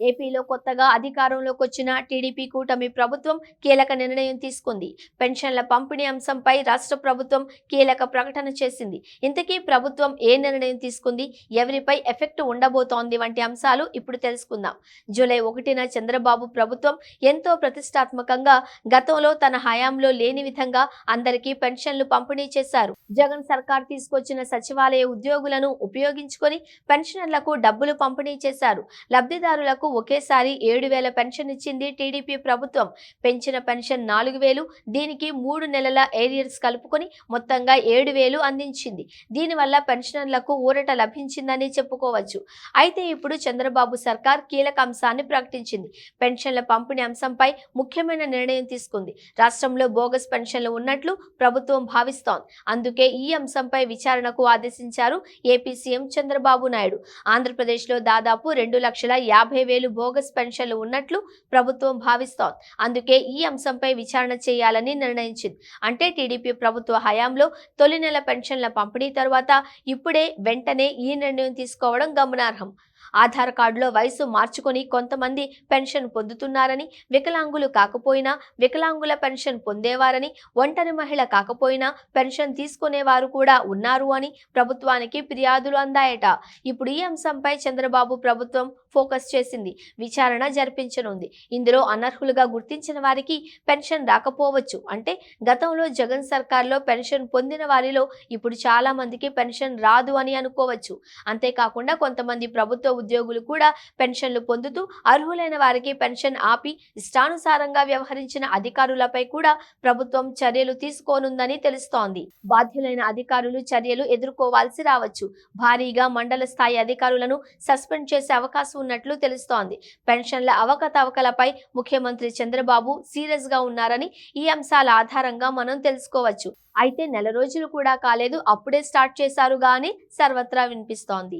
ఏపీలో కొత్తగా అధికారంలోకి వచ్చిన టీడీపీ కూటమి ప్రభుత్వం కీలక నిర్ణయం తీసుకుంది. పెన్షన్ల పంపిణీ అంశంపై రాష్ట్ర ప్రభుత్వం కీలక ప్రకటన చేసింది. ఇంతకీ ప్రభుత్వం ఏ నిర్ణయం తీసుకుంది, ఎవరిపై ఎఫెక్ట్ ఉండబోతోంది వంటి అంశాలు ఇప్పుడు తెలుసుకుందాం. జూలై 1న చంద్రబాబు ప్రభుత్వం ఎంతో ప్రతిష్టాత్మకంగా గతంలో తన హయాంలో లేని విధంగా అందరికీ పెన్షన్లు పంపిణీ చేశారు. జగన్ సర్కార్ తీసుకొచ్చిన సచివాలయ ఉద్యోగులను ఉపయోగించుకొని పెన్షనర్లకు డబ్బులు పంపిణీ చేశారు. లబ్ధిదారులకు ఒకేసారి 7,000 పెన్షన్ ఇచ్చింది టీడీపీ ప్రభుత్వం. పెంచిన పెన్షన్ 4,000, దీనికి 3 నెలల ఏరియర్స్ కలుపుకొని మొత్తంగా 7,000 అందించింది. దీనివల్ల పెన్షనర్లకు ఊరట లభించిందని చెప్పుకోవచ్చు. అయితే ఇప్పుడు చంద్రబాబు సర్కార్ కీలక అంశాన్ని ప్రకటించింది. పెన్షన్ల పంపిణీ అంశంపై ముఖ్యమైన నిర్ణయం తీసుకుంది. రాష్ట్రంలో బోగస్ పెన్షన్లు ఉన్నట్లు ప్రభుత్వం భావిస్తోంది. అందుకే ఈ అంశంపై విచారణకు ఆదేశించారు ఏపీ సీఎం చంద్రబాబు నాయుడు. ఆంధ్రప్రదేశ్లో దాదాపు 2,50,000 బోగస్ పెన్షన్లు ఉన్నట్లు ప్రభుత్వం భావిస్తోంది. అందుకే ఈ అంశంపై విచారణ చేయాలని నిర్ణయించింది. అంటే టీడీపీ ప్రభుత్వ హయాంలో తొలి నెల పెన్షన్ల పంపిణీ తర్వాత ఇప్పుడే వెంటనే ఈ నిర్ణయం తీసుకోవడం గమనార్హం. ఆధార్ కార్డులో వయసు మార్చుకొని కొంతమంది పెన్షన్ పొందుతున్నారని, వికలాంగులు కాకపోయినా వికలాంగుల పెన్షన్ పొందేవారని, ఒంటరి మహిళ కాకపోయినా పెన్షన్ తీసుకునేవారు కూడా ఉన్నారు అని ప్రభుత్వానికి ఫిర్యాదులు అందాయట. ఇప్పుడు ఈ అంశంపై చంద్రబాబు ప్రభుత్వం ఫోకస్ చేసింది. విచారణ జరిపించనుంది. ఇందులో అనర్హులుగా గుర్తించిన వారికి పెన్షన్ రాకపోవచ్చు. అంటే గతంలో జగన్ సర్కార్లో పెన్షన్ పొందిన వారిలో ఇప్పుడు చాలా మందికి పెన్షన్ రాదు అని అనుకోవచ్చు. అంతేకాకుండా కొంతమంది ప్రభుత్వ ఉద్యోగులు కూడా పెన్షన్లు పొందుతూ అర్హులైన వారికి పెన్షన్ ఆపి ఇష్టానుసారంగా వ్యవహరించిన అధికారులపై కూడా ప్రభుత్వం చర్యలు తీసుకోనుందని తెలుస్తోంది. బాధ్యులైన అధికారులు చర్యలు ఎదుర్కోవాల్సి రావచ్చు. భారీగా మండల స్థాయి అధికారులను సస్పెండ్ చేసే అవకాశం ఉన్నట్లు తెలుస్తోంది. పెన్షన్ల అవకతవకలపై ముఖ్యమంత్రి చంద్రబాబు సీరియస్ గా ఉన్నారని ఈ అంశాల ఆధారంగా మనం తెలుసుకోవచ్చు. అయితే నెల రోజులు కూడా కాలేదు, అప్పుడే స్టార్ట్ చేశారుగా అని సర్వత్రా వినిపిస్తోంది.